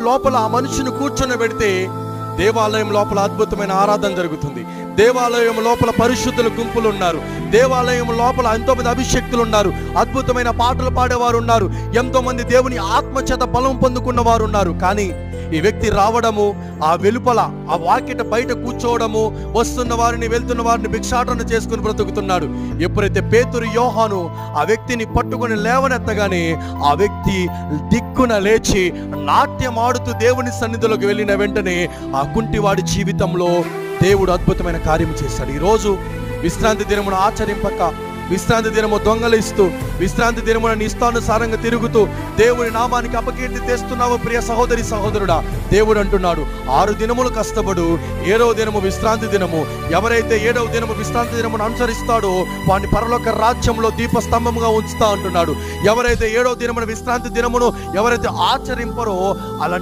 లోపల ఆ మనిషిని కూర్చొని దేవాలయం లోపల అద్భుతమైన ఆరాధన జరుగుతుంది. దేవాలయం లోపల పరిశుద్ధుల గుంపులు ఉన్నారు. దేవాలయం లోపల ఎంతో మంది అభిషేక్తులు ఉన్నారు. అద్భుతమైన పాటలు పాడేవారు ఉన్నారు. ఎంతో మంది దేవుని ఆత్మచేత బలం పొందుకున్న వారు ఉన్నారు. కానీ ఈ వ్యక్తి రావడము, ఆ వెలుపల ఆ వాకిట బయట కూర్చోవడము, వస్తున్న వారిని వెళ్తున్న వారిని భిక్షాటన చేసుకుని బ్రతుకుతున్నాడు. ఎప్పుడైతే పేతురు యోహాను ఆ వ్యక్తిని పట్టుకొని లేవనెత్తగానే ఆ వ్యక్తి దిక్కున లేచి నాట్యం ఆడుతూ దేవుని సన్నిధిలోకి వెళ్ళిన వెంటనే ఆ కుంటివాడి జీవితంలో దేవుడు అద్భుతమైన కార్యం చేశాడు. ఈరోజు విశ్రాంతి దినమును ఆచరింపక, విశ్రాంతి దినము దొంగలిస్తూ, విశ్రాంతి దినమున నీ ఇష్టానుసారంగా తిరుగుతూ దేవుని నామానికి అపకీర్తి తెస్తున్నావు ప్రియ సహోదరి సహోదరుడా. దేవుడు అంటున్నాడు, 6 దినములు కష్టపడు, 7వ దినము విశ్రాంతి దినము. ఎవరైతే 7వ దినము విశ్రాంతి దినమును అనుసరిస్తాడో వాడిని పరలోక రాజ్యంలో దీపస్తంభముగా ఉంచుతా అంటున్నాడు. ఎవరైతే 7వ దినమున విశ్రాంతి దినమును ఎవరైతే ఆచరింపరో అలాంటి